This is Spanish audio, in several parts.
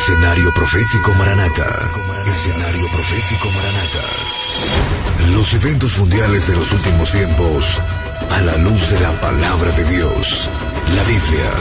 Escenario profético Maranata. Escenario profético Maranata. Los eventos mundiales de los últimos tiempos a la luz de la palabra de Dios, la Biblia.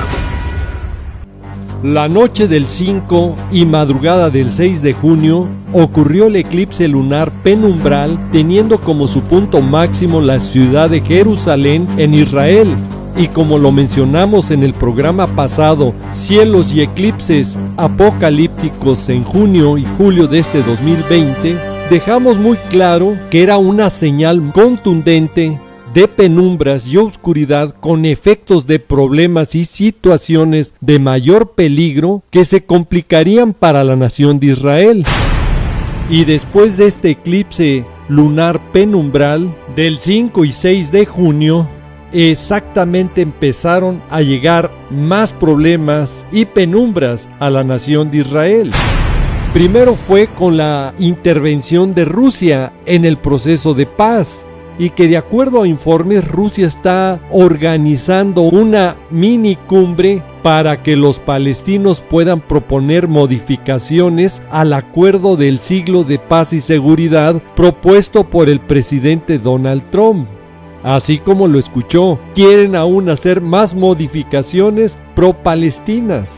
La noche del 5 y madrugada del 6 de junio ocurrió el eclipse lunar penumbral, teniendo como su punto máximo la ciudad de Jerusalén en Israel. Y como lo mencionamos en el programa pasado, cielos y eclipses apocalípticos en junio y julio de este 2020, dejamos muy claro que era una señal contundente de penumbras y oscuridad con efectos de problemas y situaciones de mayor peligro que se complicarían para la nación de Israel. Y después de este eclipse lunar penumbral del 5 y 6 de junio, exactamente empezaron a llegar más problemas y penumbras a la nación de Israel. Primero fue con la intervención de Rusia en el proceso de paz, y que de acuerdo a informes Rusia está organizando una mini cumbre para que los palestinos puedan proponer modificaciones al acuerdo del siglo de paz y seguridad propuesto por el presidente Donald Trump. Así como lo escuchó, quieren aún hacer más modificaciones pro-palestinas.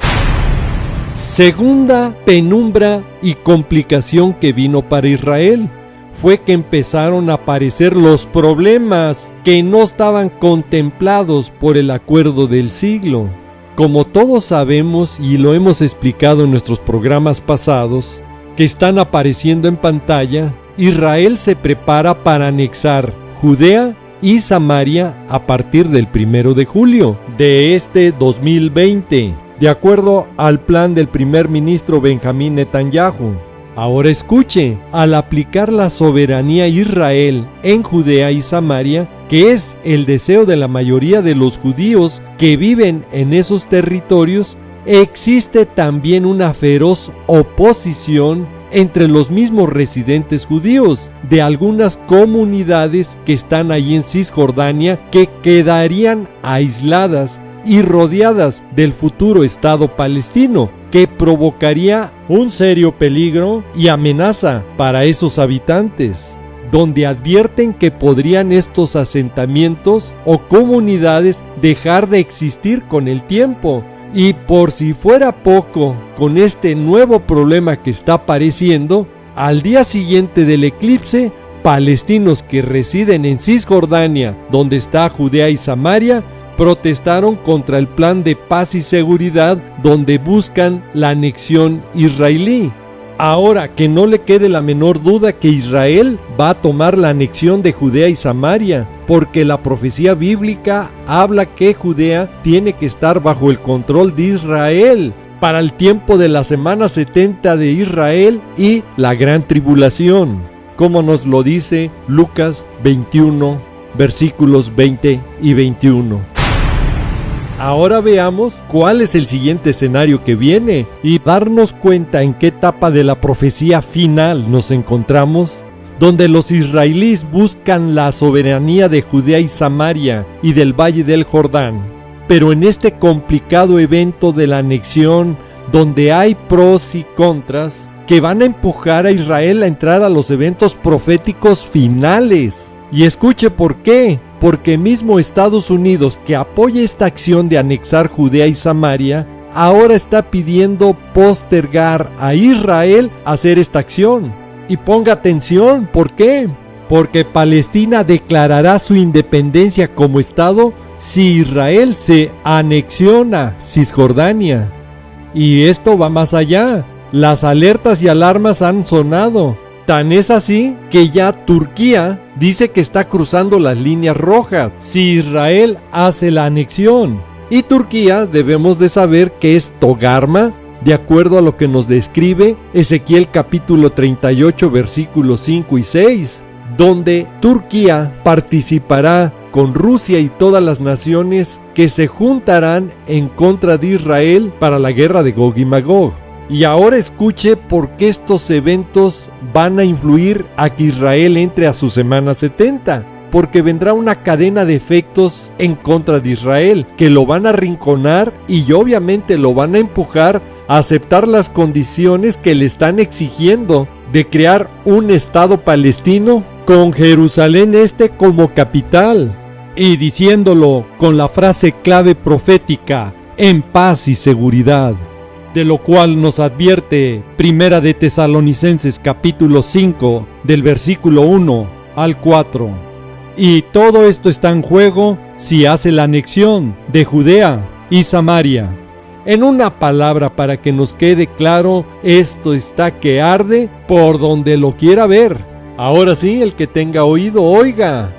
Segunda penumbra y complicación que vino para Israel fue que empezaron a aparecer los problemas que no estaban contemplados por el acuerdo del siglo. Como todos sabemos y lo hemos explicado en nuestros programas pasados, que están apareciendo en pantalla, Israel se prepara para anexar Judea y Samaria a partir del 1 de julio de este 2020, de acuerdo al plan del primer ministro Benjamín Netanyahu. Ahora escuche, al aplicar la soberanía Israel en Judea y Samaria, que es el deseo de la mayoría de los judíos que viven en esos territorios, existe también una feroz oposición entre los mismos residentes judíos de algunas comunidades que están allí en Cisjordania, que quedarían aisladas y rodeadas del futuro Estado palestino, que provocaría un serio peligro y amenaza para esos habitantes, donde advierten que podrían estos asentamientos o comunidades dejar de existir con el tiempo. Y por si fuera poco, con este nuevo problema que está apareciendo, al día siguiente del eclipse, palestinos que residen en Cisjordania, donde está Judea y Samaria, protestaron contra el plan de paz y seguridad donde buscan la anexión israelí. Ahora, que no le quede la menor duda que Israel va a tomar la anexión de Judea y Samaria, porque la profecía bíblica habla que Judea tiene que estar bajo el control de Israel para el tiempo de la semana 70 de Israel y la gran tribulación, como nos lo dice Lucas 21, versículos 20 y 21. Ahora veamos cuál es el siguiente escenario que viene y darnos cuenta en qué etapa de la profecía final nos encontramos, donde los israelíes buscan la soberanía de Judea y Samaria y del Valle del Jordán. Pero en este complicado evento de la anexión, donde hay pros y contras que van a empujar a Israel a entrar a los eventos proféticos finales. Y escuche por qué. Porque mismo Estados Unidos, que apoya esta acción de anexar Judea y Samaria, ahora está pidiendo postergar a Israel a hacer esta acción. Y ponga atención, ¿por qué? Porque Palestina declarará su independencia como Estado si Israel se anexiona Cisjordania. Y esto va más allá. Las alertas y alarmas han sonado. Tan es así que ya Turquía dice que está cruzando las líneas rojas si Israel hace la anexión. Y Turquía debemos de saber que es Togarma, de acuerdo a lo que nos describe Ezequiel capítulo 38 versículos 5 y 6, donde Turquía participará con Rusia y todas las naciones que se juntarán en contra de Israel para la guerra de Gog y Magog. Y ahora escuche por qué estos eventos van a influir a que Israel entre a su semana 70. Porque vendrá una cadena de efectos en contra de Israel que lo van a arrinconar y obviamente lo van a empujar aceptar las condiciones que le están exigiendo de crear un Estado palestino con Jerusalén Este como capital, y diciéndolo con la frase clave profética: en paz y seguridad, de lo cual nos advierte Primera de Tesalonicenses capítulo 5 del versículo 1 al 4. Y todo esto está en juego si hace la anexión de Judea y Samaria. En una palabra, para que nos quede claro, esto está que arde por donde lo quiera ver. Ahora sí, el que tenga oído, oiga.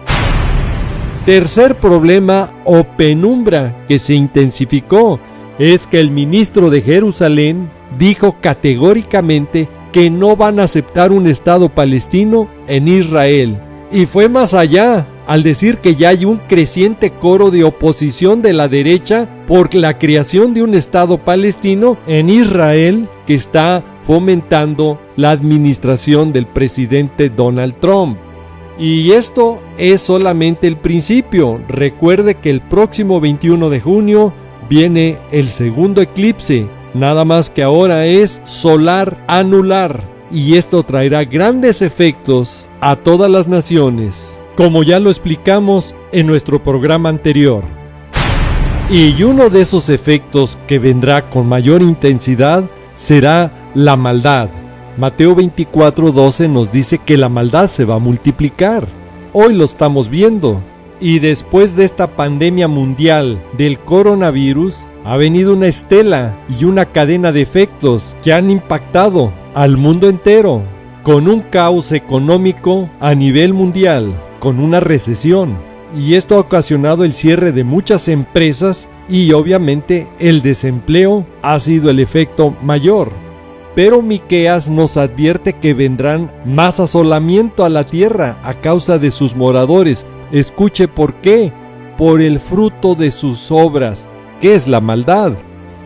Tercer problema o penumbra que se intensificó es que el ministro de Jerusalén dijo categóricamente que no van a aceptar un Estado palestino en Israel. Y fue más allá, al decir que ya hay un creciente coro de oposición de la derecha por la creación de un Estado palestino en Israel que está fomentando la administración del presidente Donald Trump. Y esto es solamente el principio. Recuerde que el próximo 21 de junio viene el segundo eclipse, nada más que ahora es solar anular, y esto traerá grandes efectos a todas las naciones, como ya lo explicamos en nuestro programa anterior. Y uno de esos efectos que vendrá con mayor intensidad será la maldad. Mateo 24:12 nos dice que la maldad se va a multiplicar. Hoy lo estamos viendo. Y después de esta pandemia mundial del coronavirus, ha venido una estela y una cadena de efectos que han impactado al mundo entero, con un caos económico a nivel mundial, con una recesión. Y esto ha ocasionado el cierre de muchas empresas y obviamente el desempleo ha sido el efecto mayor. Pero Miqueas nos advierte que vendrán más asolamiento a la tierra a causa de sus moradores. Escuche por qué: por el fruto de sus obras, que es la maldad.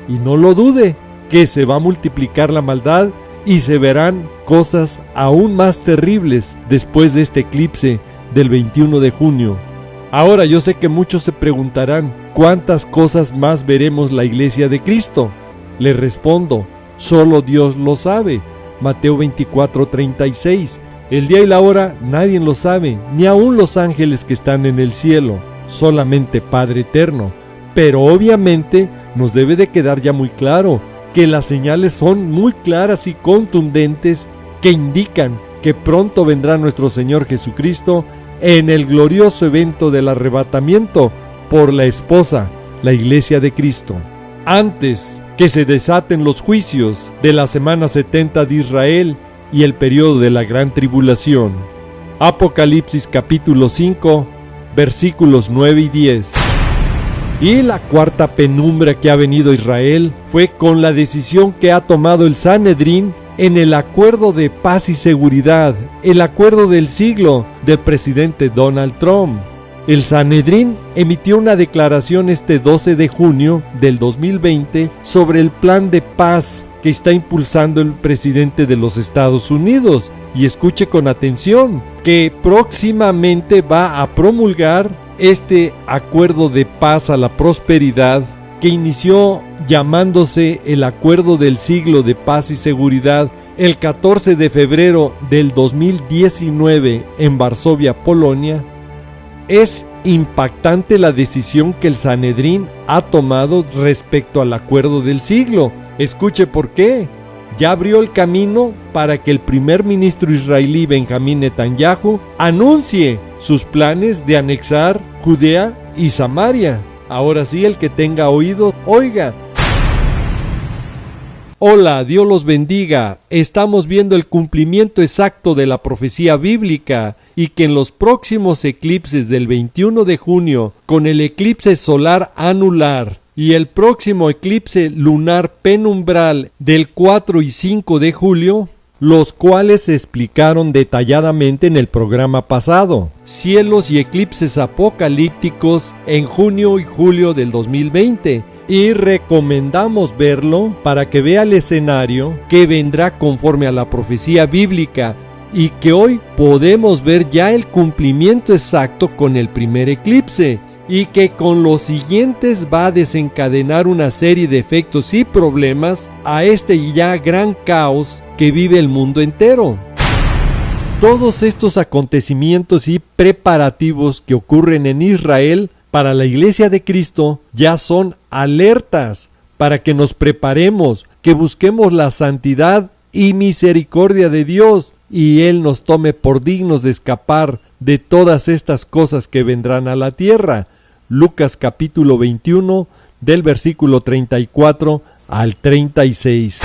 Y no lo dude, que se va a multiplicar la maldad y se verán cosas aún más terribles después de este eclipse del 21 de junio. Ahora, yo sé que muchos se preguntarán, ¿cuántas cosas más veremos la Iglesia de Cristo? Les respondo, solo Dios lo sabe. Mateo 24:36. El día y la hora nadie lo sabe, ni aun los ángeles que están en el cielo, solamente Padre Eterno. Pero obviamente nos debe de quedar ya muy claro que las señales son muy claras y contundentes que indican que pronto vendrá nuestro Señor Jesucristo en el glorioso evento del arrebatamiento por la esposa, la Iglesia de Cristo. Antes que se desaten los juicios de la semana 70 de Israel y el periodo de la gran tribulación. Apocalipsis capítulo 5, versículos 9 y 10. Y la cuarta penumbra que ha venido a Israel fue con la decisión que ha tomado el Sanedrín en el acuerdo de paz y seguridad, el acuerdo del siglo del presidente Donald Trump. El Sanedrín emitió una declaración este 12 de junio del 2020 sobre el plan de paz que está impulsando el presidente de los Estados Unidos. Y escuche con atención, que próximamente va a promulgar este acuerdo de paz a la prosperidad que inició llamándose el Acuerdo del Siglo de Paz y Seguridad el 14 de febrero del 2019 en Varsovia, Polonia. Es impactante la decisión que el Sanedrín ha tomado respecto al Acuerdo del Siglo. Escuche por qué. Ya abrió el camino para que el primer ministro israelí Benjamín Netanyahu anuncie sus planes de anexar Judea y Samaria. Ahora sí, el que tenga oído, oiga. Hola, Dios los bendiga. Estamos viendo el cumplimiento exacto de la profecía bíblica y que en los próximos eclipses del 21 de junio, con el eclipse solar anular y el próximo eclipse lunar penumbral del 4 y 5 de julio, los cuales se explicaron detalladamente en el programa pasado, cielos y eclipses apocalípticos en junio y julio del 2020, y recomendamos verlo para que vea el escenario que vendrá conforme a la profecía bíblica y que hoy podemos ver ya el cumplimiento exacto con el primer eclipse. y que con los siguientes va a desencadenar una serie de efectos y problemas a este ya gran caos que vive el mundo entero. Todos estos acontecimientos y preparativos que ocurren en Israel para la Iglesia de Cristo ya son alertas para que nos preparemos, que busquemos la santidad y misericordia de Dios y Él nos tome por dignos de escapar de todas estas cosas que vendrán a la tierra. Lucas capítulo 21 del versículo 34 al 36.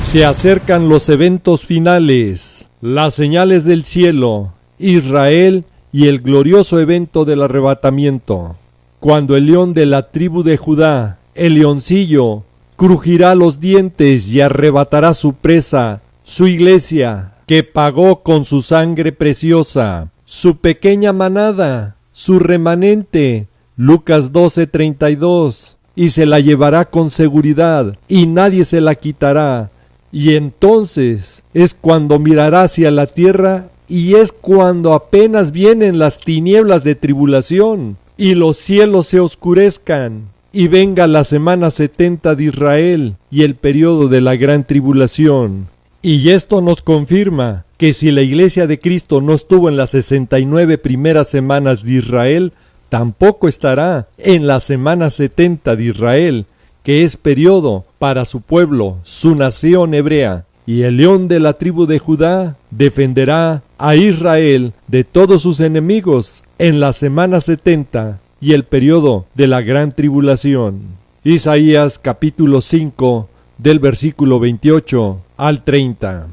Se acercan los eventos finales, las señales del cielo, Israel y el glorioso evento del arrebatamiento. Cuando el león de la tribu de Judá, el leoncillo, crujirá los dientes y arrebatará su presa, su iglesia, que pagó con su sangre preciosa, su pequeña manada, su remanente. Lucas 12:32. Y se la llevará con seguridad, y nadie se la quitará. Y entonces es cuando mirará hacia la tierra, y es cuando apenas vienen las tinieblas de tribulación, y los cielos se oscurezcan, y venga la semana 70 de Israel, y el periodo de la gran tribulación. Y esto nos confirma que si la Iglesia de Cristo no estuvo en las 69 primeras semanas de Israel, tampoco estará en la semana 70 de Israel, que es periodo para su pueblo, su nación hebrea. Y el león de la tribu de Judá defenderá a Israel de todos sus enemigos en la semana 70 y el periodo de la gran tribulación. Isaías capítulo 5 del versículo 28 al 30.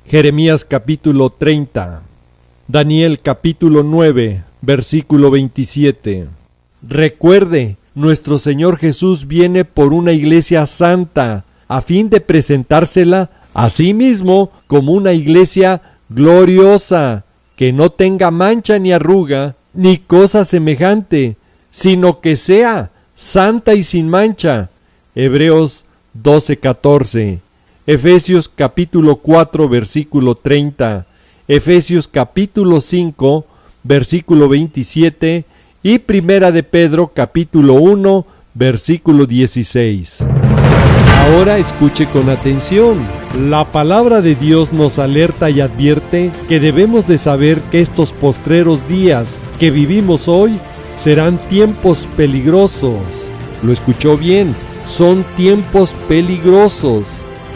Jeremías capítulo 30. Daniel capítulo 9 versículo 27. Recuerde, nuestro Señor Jesús viene por una iglesia santa, a fin de presentársela a sí mismo como una iglesia gloriosa, que no tenga mancha ni arruga, ni cosa semejante, sino que sea santa y sin mancha. Hebreos 12:14. Efesios capítulo 4 versículo 30. Efesios capítulo 5 versículo 27 y Primera de Pedro capítulo 1 versículo 16. Ahora escuche con atención. La palabra de Dios nos alerta y advierte que debemos de saber que estos postreros días que vivimos hoy serán tiempos peligrosos. Lo escuchó bien, son tiempos peligrosos.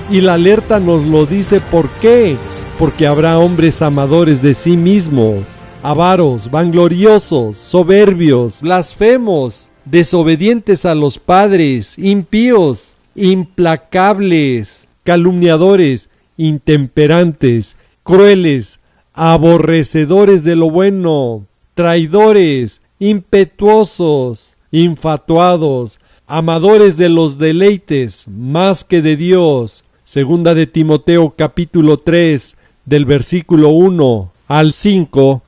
Y la alerta nos lo dice ¿por qué? Porque habrá hombres amadores de sí mismos, avaros, vangloriosos, soberbios, blasfemos, desobedientes a los padres, impíos, implacables, calumniadores, intemperantes, crueles, aborrecedores de lo bueno, traidores, impetuosos, infatuados, amadores de los deleites más que de Dios. Segunda de Timoteo capítulo 3 del versículo 1 al 5.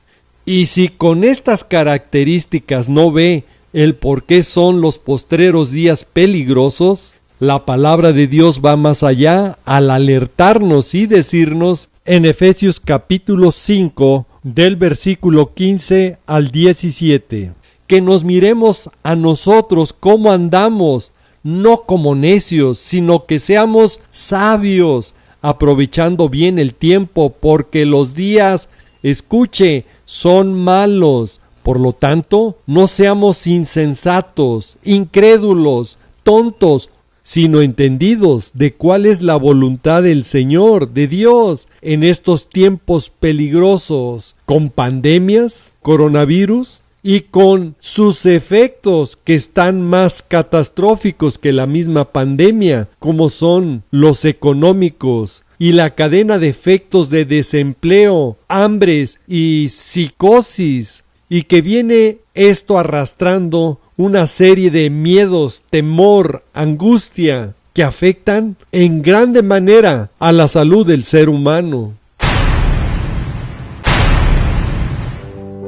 Y si con estas características no ve el por qué son los postreros días peligrosos, la palabra de Dios va más allá al alertarnos y decirnos en Efesios capítulo 5 del versículo 15 al 17, que nos miremos a nosotros cómo andamos, no como necios, sino que seamos sabios, aprovechando bien el tiempo, porque los días, escuche, son malos. Por lo tanto, no seamos insensatos, incrédulos, tontos, sino entendidos de cuál es la voluntad del Señor, de Dios, en estos tiempos peligrosos, con pandemias, coronavirus, y con sus efectos que están más catastróficos que la misma pandemia, como son los económicos y la cadena de efectos de desempleo, hambres y psicosis, y que viene esto arrastrando una serie de miedos, temor, angustia, que afectan en grande manera a la salud del ser humano.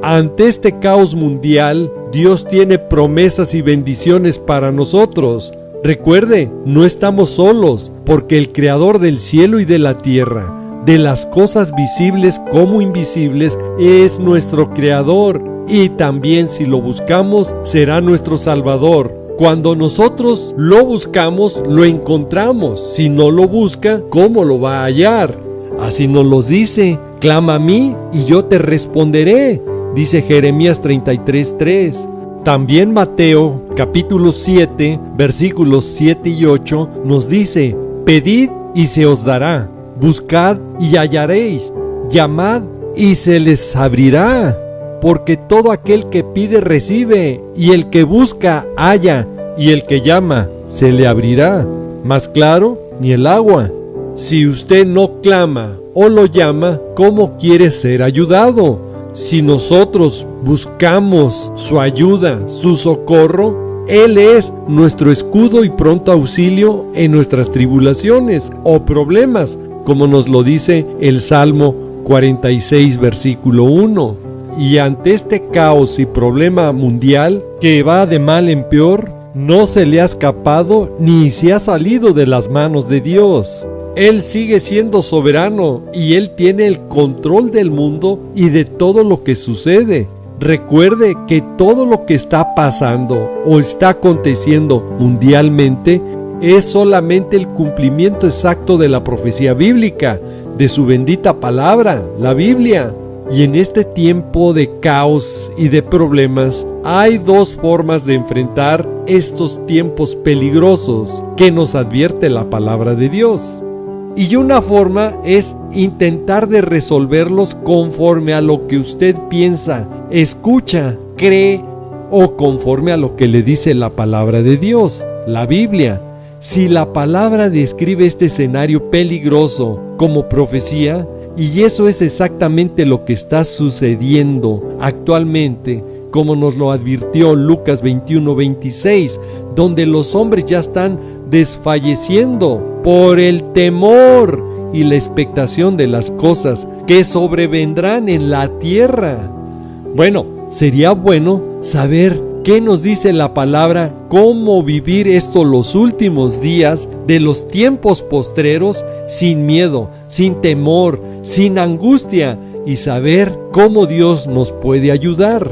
Ante este caos mundial, Dios tiene promesas y bendiciones para nosotros. Recuerde, no estamos solos, porque el Creador del cielo y de la tierra, de las cosas visibles como invisibles, es nuestro Creador y también si lo buscamos será nuestro Salvador. Cuando nosotros lo buscamos, lo encontramos. Si no lo busca, ¿cómo lo va a hallar? Así nos lo dice: clama a mí y yo te responderé, dice Jeremías 33:3. También Mateo capítulo 7 versículos 7 y 8 nos dice: pedid y se os dará, buscad y hallaréis, llamad y se les abrirá. Porque todo aquel que pide recibe, y el que busca halla, y el que llama se le abrirá. Más claro, ni el agua. Si usted no clama o lo llama, ¿cómo quiere ser ayudado? Si nosotros buscamos su ayuda, su socorro, Él es nuestro escudo y pronto auxilio en nuestras tribulaciones o problemas, como nos lo dice el Salmo 46, versículo 1. Y ante este caos y problema mundial que va de mal en peor, no se le ha escapado ni se ha salido de las manos de Dios. Él sigue siendo soberano y Él tiene el control del mundo y de todo lo que sucede. Recuerde que todo lo que está pasando o está aconteciendo mundialmente es solamente el cumplimiento exacto de la profecía bíblica, de su bendita palabra, la Biblia. Y en este tiempo de caos y de problemas, hay dos formas de enfrentar estos tiempos peligrosos que nos advierte la palabra de Dios. Y una forma es intentar de resolverlos conforme a lo que usted piensa, escucha, cree o conforme a lo que le dice la palabra de Dios, la Biblia. Si la palabra describe este escenario peligroso como profecía, y eso es exactamente lo que está sucediendo actualmente, como nos lo advirtió Lucas 21:26, donde los hombres ya están desfalleciendo por el temor y la expectación de las cosas que sobrevendrán en la tierra. Bueno, sería bueno saber qué nos dice la palabra, cómo vivir esto los últimos días de los tiempos postreros sin miedo, sin temor, sin angustia, y saber cómo Dios nos puede ayudar.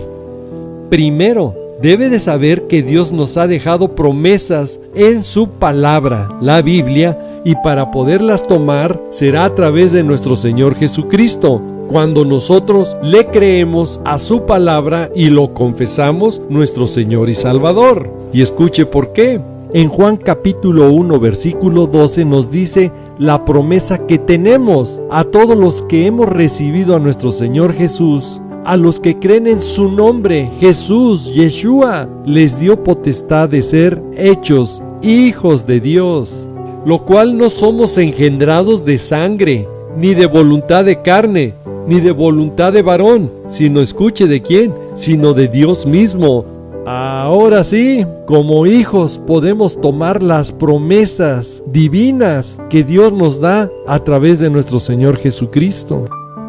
Primero, debe de saber que Dios nos ha dejado promesas en su palabra, la Biblia, y para poderlas tomar será a través de nuestro Señor Jesucristo. Cuando nosotros le creemos a su palabra y lo confesamos, nuestro Señor y Salvador. Y escuche por qué. En Juan capítulo 1 versículo 12 nos dice la promesa que tenemos a todos los que hemos recibido a nuestro Señor Jesús, a los que creen en su nombre, Jesús, Yeshua, les dio potestad de ser hechos hijos de Dios, lo cual no somos engendrados de sangre, ni de voluntad de carne, ni de voluntad de varón, sino escuche de quién, sino de Dios mismo. Ahora sí, como hijos podemos tomar las promesas divinas que Dios nos da a través de nuestro Señor Jesucristo.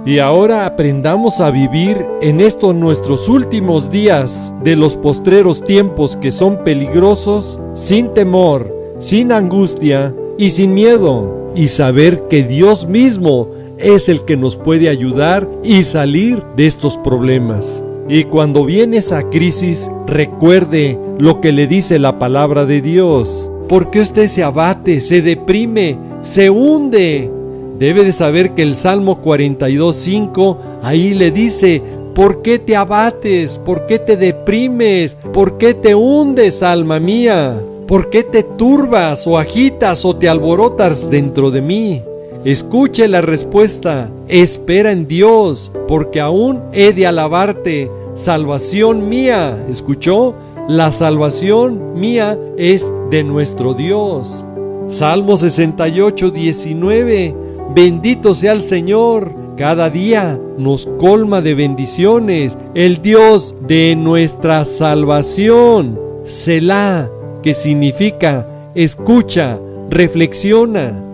Y ahora aprendamos a vivir en estos nuestros últimos días de los postreros tiempos que son peligrosos, sin temor, sin angustia y sin miedo, y saber que Dios mismo es el que nos puede ayudar y salir de estos problemas. Y cuando viene esa crisis, recuerde lo que le dice la palabra de Dios. ¿Por qué usted se abate, se deprime, se hunde? Debe de saber que el Salmo 42:5 ahí le dice: ¿por qué te abates? ¿Por qué te deprimes? ¿Por qué te hundes, alma mía? ¿Por qué te turbas o agitas o te alborotas dentro de mí? Escuche la respuesta: espera en Dios, porque aún he de alabarte, salvación mía. ¿Escuchó? La salvación mía es de nuestro Dios. Salmo 68:19. Bendito sea el Señor, cada día nos colma de bendiciones, el Dios de nuestra salvación. Selah, que significa escucha, reflexiona.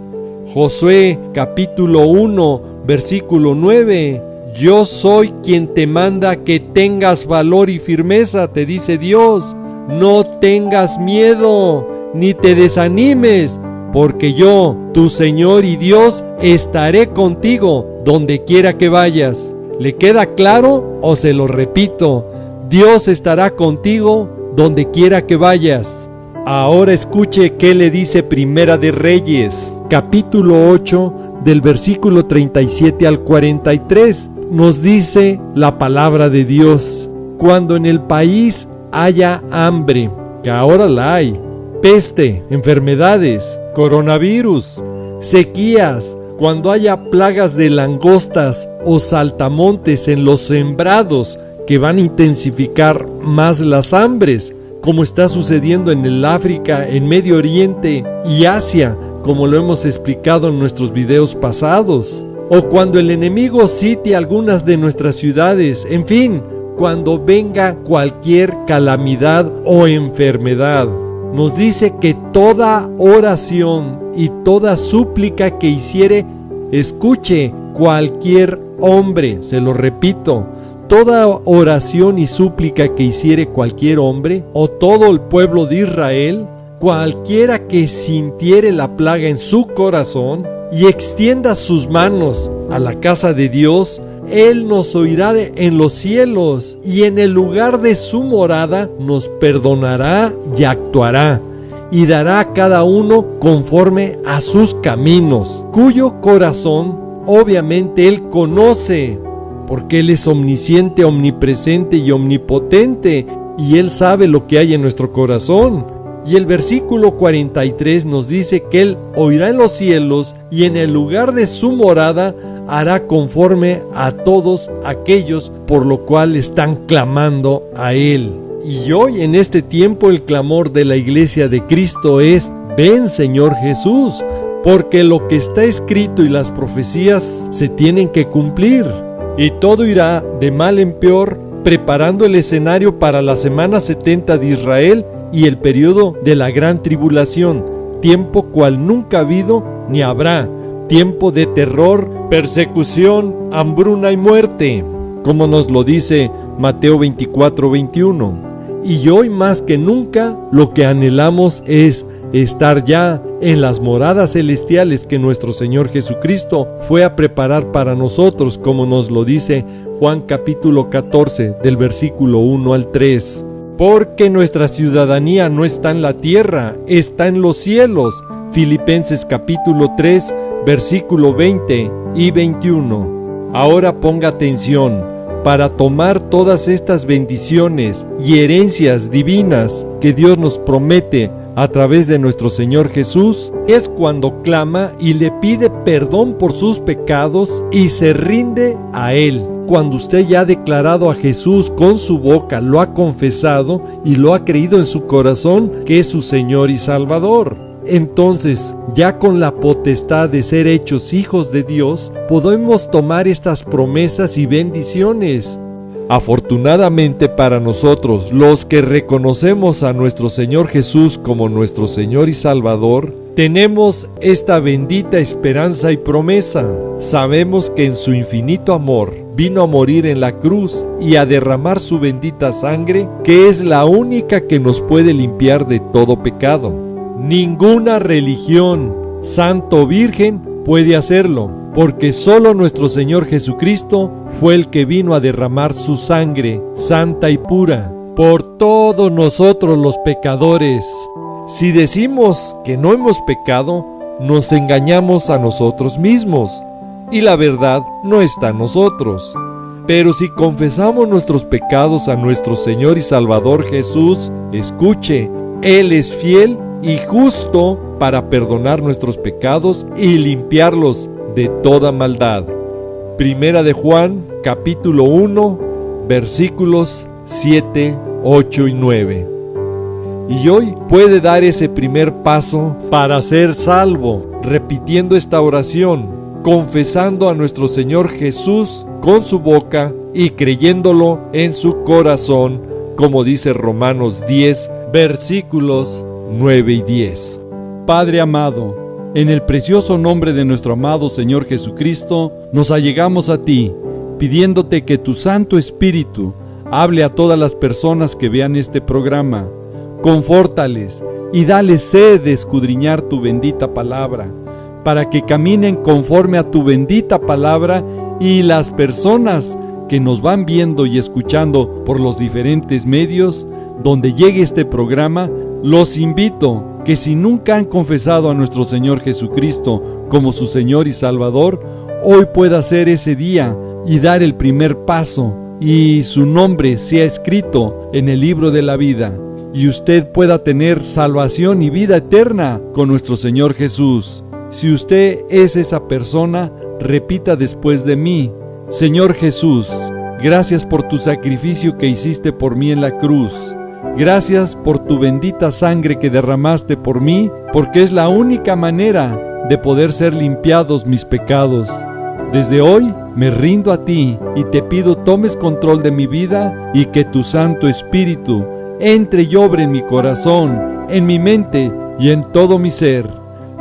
Josué capítulo 1 versículo 9. Yo soy quien te manda que tengas valor y firmeza, te dice Dios. No tengas miedo, ni te desanimes, porque yo, tu Señor y Dios, estaré contigo donde quiera que vayas. ¿Le queda claro o se lo repito? Dios estará contigo donde quiera que vayas. Ahora escuche qué le dice Primera de Reyes, capítulo 8, del versículo 37 al 43. Nos dice la palabra de Dios: cuando en el país haya hambre, que ahora la hay, peste, enfermedades, coronavirus, sequías, cuando haya plagas de langostas o saltamontes en los sembrados que van a intensificar más las hambres, como está sucediendo en el África, en Medio Oriente y Asia, como lo hemos explicado en nuestros videos pasados, o cuando el enemigo sitie algunas de nuestras ciudades, en fin, cuando venga cualquier calamidad o enfermedad. Nos dice que toda oración y toda súplica que hiciere, escuche cualquier hombre, se lo repito, toda oración y súplica que hiciere cualquier hombre o todo el pueblo de Israel, cualquiera que sintiere la plaga en su corazón y extienda sus manos a la casa de Dios, Él nos oirá en los cielos y en el lugar de su morada nos perdonará y actuará y dará a cada uno conforme a sus caminos, cuyo corazón obviamente Él conoce, porque Él es omnisciente, omnipresente y omnipotente, y Él sabe lo que hay en nuestro corazón. Y el versículo 43 nos dice que Él oirá en los cielos y en el lugar de su morada hará conforme a todos aquellos por lo cual están clamando a Él. Y hoy en este tiempo el clamor de la iglesia de Cristo es: ven Señor Jesús, porque lo que está escrito y las profecías se tienen que cumplir. Y todo irá de mal en peor, preparando el escenario para la semana 70 de Israel y el periodo de la gran tribulación, tiempo cual nunca ha habido ni habrá, tiempo de terror, persecución, hambruna y muerte, como nos lo dice Mateo 24:21. Y hoy más que nunca lo que anhelamos es estar ya en las moradas celestiales que nuestro Señor Jesucristo fue a preparar para nosotros, como nos lo dice Juan capítulo 14 del versículo 1 al 3. Porque nuestra ciudadanía no está en la tierra, está en los cielos. Filipenses capítulo 3 versículo 20 y 21. Ahora ponga atención para tomar todas estas bendiciones y herencias divinas que Dios nos promete a través de nuestro Señor Jesús. Es cuando clama y le pide perdón por sus pecados y se rinde a Él. Cuando usted ya ha declarado a Jesús con su boca, lo ha confesado y lo ha creído en su corazón que es su Señor y Salvador. Entonces, ya con la potestad de ser hechos hijos de Dios, podemos tomar estas promesas y bendiciones. Afortunadamente para nosotros, los que reconocemos a nuestro Señor Jesús como nuestro Señor y Salvador, tenemos esta bendita esperanza y promesa. Sabemos que en su infinito amor vino a morir en la cruz y a derramar su bendita sangre, que es la única que nos puede limpiar de todo pecado. Ninguna religión, santo o virgen, puede hacerlo, porque solo nuestro Señor Jesucristo fue el que vino a derramar su sangre, santa y pura, por todos nosotros los pecadores. Si decimos que no hemos pecado, nos engañamos a nosotros mismos, y la verdad no está en nosotros. Pero si confesamos nuestros pecados a nuestro Señor y Salvador Jesús, escuche, Él es fiel y justo para perdonar nuestros pecados y limpiarlos de toda maldad. Primera de Juan, capítulo 1, versículos 7, 8 y 9. Y hoy puede dar ese primer paso para ser salvo, repitiendo esta oración, confesando a nuestro Señor Jesús con su boca y creyéndolo en su corazón, como dice Romanos 10, versículos 9 y 10. Padre amado, en el precioso nombre de nuestro amado Señor Jesucristo, nos allegamos a ti, pidiéndote que tu Santo Espíritu hable a todas las personas que vean este programa. Confórtales y dales sed de escudriñar tu bendita palabra, para que caminen conforme a tu bendita palabra y las personas que nos van viendo y escuchando por los diferentes medios donde llegue este programa, los invito que si nunca han confesado a nuestro Señor Jesucristo como su Señor y Salvador, hoy pueda ser ese día y dar el primer paso y su nombre sea escrito en el libro de la vida y usted pueda tener salvación y vida eterna con nuestro Señor Jesús. Si usted es esa persona, repita después de mí: Señor Jesús, gracias por tu sacrificio que hiciste por mí en la cruz. Gracias por tu bendita sangre que derramaste por mí, porque es la única manera de poder ser limpiados mis pecados. Desde hoy me rindo a ti y te pido tomes control de mi vida y que tu Santo Espíritu entre y obre en mi corazón, en mi mente y en todo mi ser.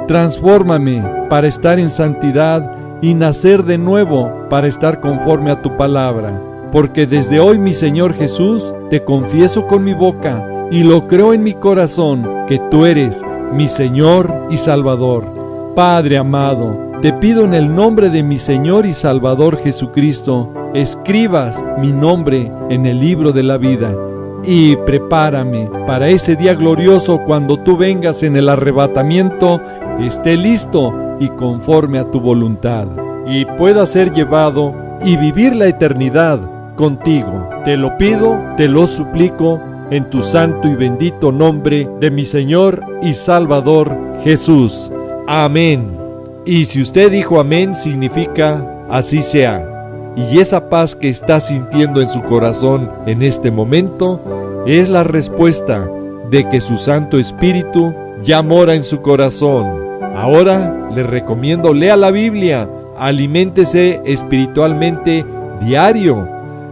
Transfórmame para estar en santidad y nacer de nuevo para estar conforme a tu palabra. Porque desde hoy, mi Señor Jesús, te confieso con mi boca y lo creo en mi corazón que tú eres mi Señor y Salvador. Padre amado, te pido en el nombre de mi Señor y Salvador Jesucristo, escribas mi nombre en el libro de la vida y prepárame para ese día glorioso cuando tú vengas en el arrebatamiento, esté listo y conforme a tu voluntad y pueda ser llevado y vivir la eternidad contigo. Te lo pido, te lo suplico en tu santo y bendito nombre de mi Señor y Salvador Jesús. Amén. Y si usted dijo amén, significa así sea. Y esa paz que está sintiendo en su corazón en este momento es la respuesta de que su Santo Espíritu ya mora en su corazón. Ahora le recomiendo lea la Biblia, aliméntese espiritualmente diario,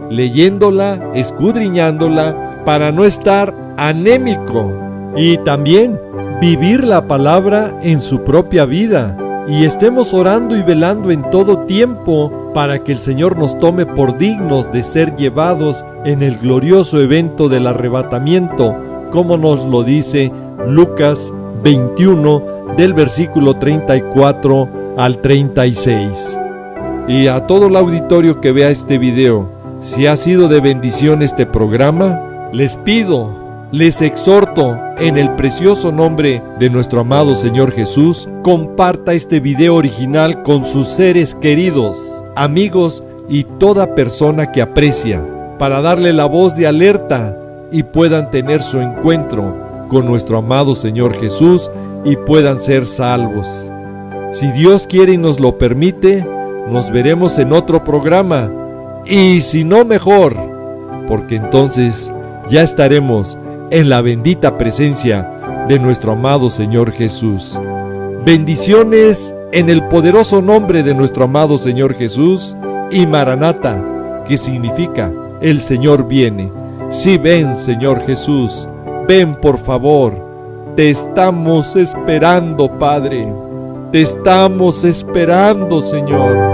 leyéndola, escudriñándola para no estar anémico y también vivir la palabra en su propia vida. Y estemos orando y velando en todo tiempo para que el Señor nos tome por dignos de ser llevados en el glorioso evento del arrebatamiento, como nos lo dice Lucas 21 del versículo 34 al 36. Y a todo el auditorio que vea este video, si ha sido de bendición este programa, les pido, les exhorto en el precioso nombre de nuestro amado Señor Jesús, comparta este video original con sus seres queridos, amigos y toda persona que aprecia, para darle la voz de alerta y puedan tener su encuentro con nuestro amado Señor Jesús y puedan ser salvos. Si Dios quiere y nos lo permite, nos veremos en otro programa, y si no mejor, porque entonces ya estaremos en la bendita presencia de nuestro amado Señor Jesús. Bendiciones en el poderoso nombre de nuestro amado Señor Jesús y Maranata, que significa el Señor viene. Sí, ven, Señor Jesús, ven por favor. Te estamos esperando, Padre. Te estamos esperando, Señor.